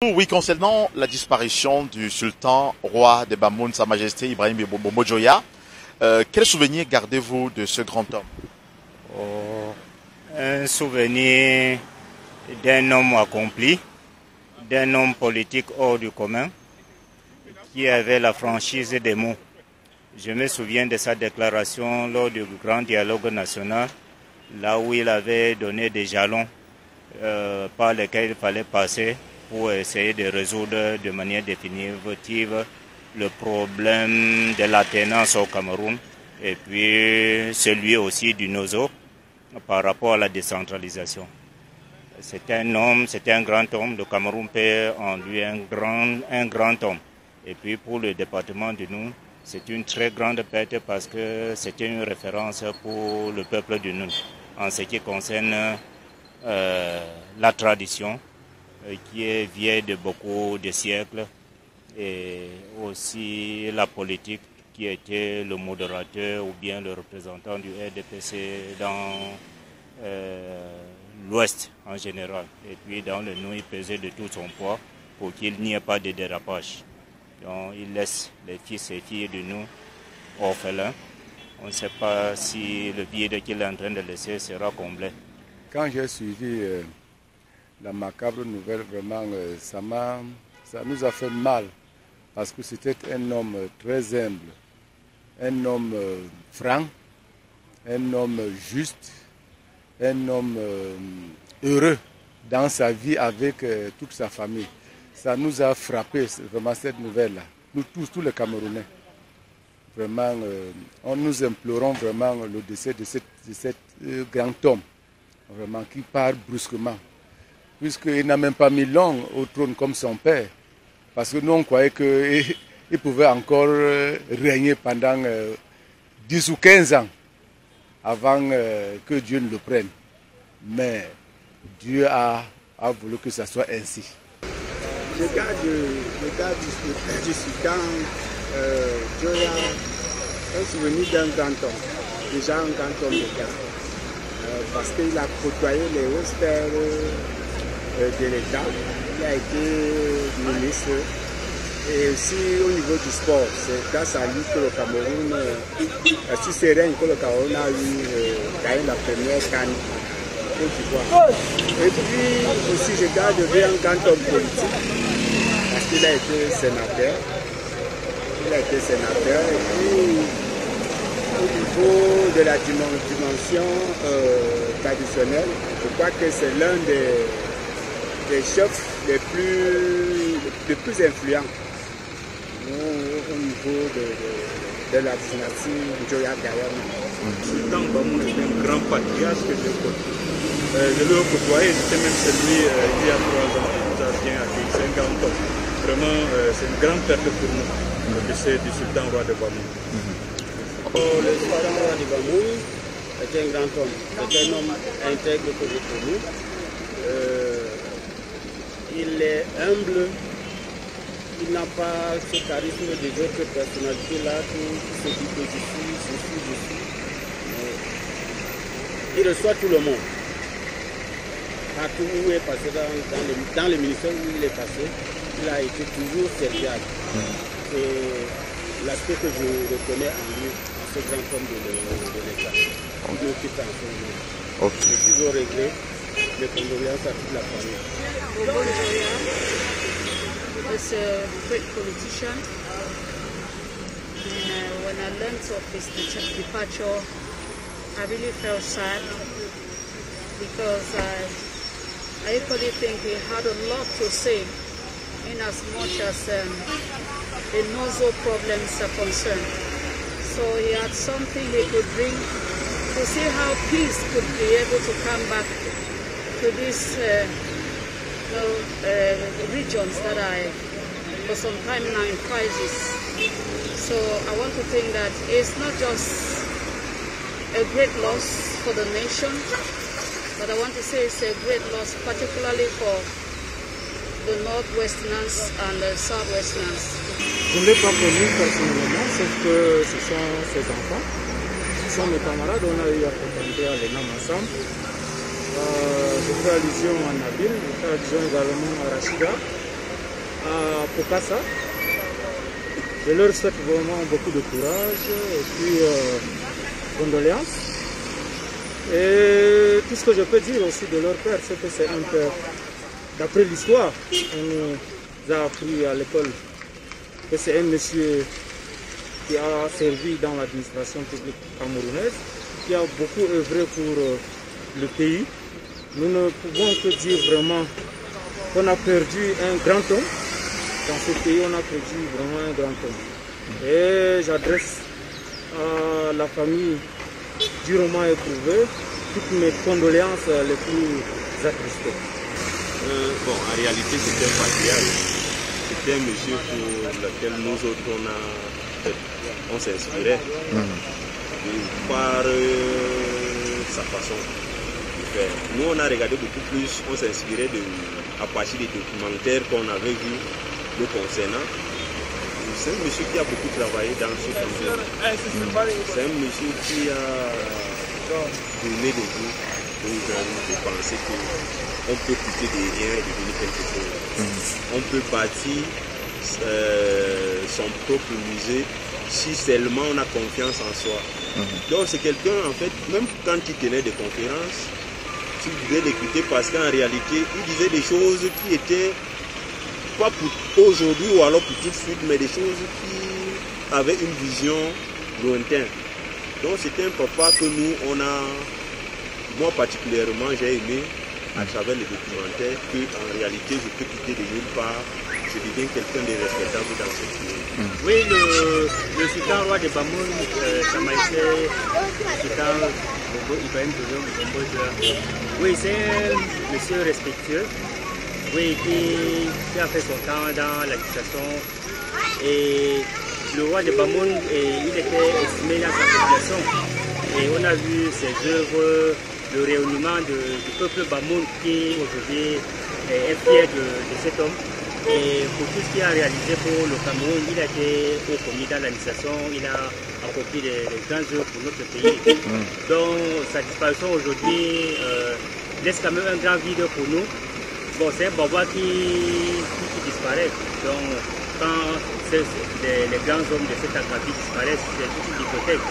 Oui, concernant la disparition du sultan roi de Bamoun, Sa Majesté Ibrahim Bobo Dioya, quel souvenir gardez-vous de ce grand homme? Un souvenir d'un homme accompli, d'un homme politique hors du commun, qui avait la franchise des mots. Je me souviens de sa déclaration lors du grand dialogue national, là où il avait donné des jalons par lesquels il fallait passer pour essayer de résoudre de manière définitive le problème de l'alternance au Cameroun et puis celui aussi du Nozo par rapport à la décentralisation. C'était un homme, c'était un grand homme. Le Cameroun paie en lui un grand homme. Et puis pour le département du Noun, c'est une très grande perte parce que c'était une référence pour le peuple du Noun en ce qui concerne la tradition qui est vieille de beaucoup de siècles et aussi la politique qui était le modérateur ou bien le représentant du RDPC dans l'Ouest en général. Et puis dans le Noun, il pesait de tout son poids pour qu'il n'y ait pas de dérapage. Donc il laisse les fils et filles de nous orphelins. On ne sait pas si le vide qu'il est en train de laisser sera comblé. Quand j'ai suivi la macabre nouvelle, vraiment, ça nous a fait mal parce que c'était un homme très humble, un homme franc, un homme juste, un homme heureux dans sa vie avec toute sa famille. Ça nous a frappé vraiment cette nouvelle-là, nous tous les Camerounais. Vraiment, nous implorons vraiment le décès de cet grand homme, vraiment, qui part brusquement. Puisqu'il n'a même pas mis long au trône comme son père. Parce que nous, on croyait qu'il pouvait encore régner pendant 10 ou 15 ans avant que Dieu ne le prenne. Mais Dieu a voulu que ça soit ainsi. Le gars du sultan Dioya, un souvenir d'un grand homme. Déjà un grand homme de gars. Parce qu'il a côtoyé les hauts sphères de l'État. Il a été ministre. Et aussi au niveau du sport, c'est grâce à lui que le Cameroun, si c'est rien que le Cameroun a gagné la première CAN. Et puis aussi je garde un grand homme politique parce qu'il a été sénateur. Il a été sénateur et puis au niveau de la dimension traditionnelle, je crois que c'est l'un des chefs les plus influents au niveau de la dynastie Dioya Gayana. Sultan Bamoun est un grand patriarche que je côtoie. Je l'ai côtoyé, c'était même celui il y a 3 ans qui nous a bien accueillis. C'est un grand homme. Vraiment, c'est une grande perte pour nous, le décès du sultan roi de Bamoun. Le sultan roi de Bamoun est un grand homme. C'est un homme intègre que j'ai connu. Il est humble. Il n'a pas ce charisme des autres personnalités-là qui se dit que je suis. Il reçoit tout le monde. Partout où il est passé, dans les ministères où il est passé, il a été toujours serviable. C'est l'aspect que je reconnais en lui, en ce grand homme de l'État. Il nous quitte en ce moment. Je suis au regret, mes condoléances à toute la famille. Bobo Dioya is a great politician. And when I learned of his departure, I really felt sad because I equally think he had a lot to say in as much as the Nozo problems are concerned. So he had something he could bring to see how peace could be able to come back to these regions that are for some time now in crisis. So I want to think that it's not just a great loss for the nation, but I want to say it's a great loss particularly for the Northwesterners and the Southwesterners. Je ne l'ai pas connu personnellement, sauf que ce sont ses enfants. Ce sont mes camarades, on a eu à fréquenter à l'ENAM ensemble. Je fais allusion à Nabil, je fais allusion également à Rachida. à Pokassa. Je leur souhaite vraiment beaucoup de courage et puis condoléances. Et tout ce que je peux dire aussi de leur père, c'est que c'est un père, d'après l'histoire, on nous a appris à l'école que c'est un monsieur qui a servi dans l'administration publique camerounaise, qui a beaucoup œuvré pour le pays. Nous ne pouvons que dire vraiment qu'on a perdu un grand homme. Dans ce pays, on a perdu vraiment un grand homme. Et j'adresse à la famille durement éprouvée toutes mes condoléances les plus attristées. Bon, en réalité, c'était un patriarche. C'était un monsieur pour lequel nous autres, on s'inspirait par sa façon de faire. Nous, on a regardé beaucoup plus, on s'inspirait à partir des documentaires qu'on avait vus le concernant. C'est un monsieur qui a beaucoup travaillé dans ce domaine. C'est un monsieur qui a donné des goûts aux jeunes de penser qu'on peut quitter des rien et devenir quelque chose. On peut bâtir son propre musée si seulement on a confiance en soi. Donc c'est quelqu'un, en fait, même quand il tenait des conférences, tu devais l'écouter parce qu'en réalité, il disait des choses qui étaient pas pour aujourd'hui ou alors pour tout de suite, mais des choses qui avaient une vision lointaine. Donc c'était un papa que nous, moi particulièrement, j'ai aimé à travers les documentaires qu'en réalité, je peux quitter de nulle part, je deviens quelqu'un de respectable dans ce pays. Oui, le sultan roi de Bamoun, Sa Majesté, sultan Ibrahim Bombo Joya. Oui, c'est un monsieur respectueux, oui, qui a fait son temps dans l'administration. Et le roi de Bamoun, il était estimé dans sa population. Et on a vu ses œuvres, le rayonnement du peuple Bamoun qui aujourd'hui est fier de cet homme. Et pour tout ce qu'il a réalisé pour le Cameroun, il a été haut commis dans l'administration, il a accompli des grandes œuvres pour notre pays. Donc sa disparition aujourd'hui laisse quand même un grand vide pour nous. Bon, c'est un Baba qui disparaît. Donc quand les grands hommes de cet acabit disparaissent, c'est toute une hypothèque.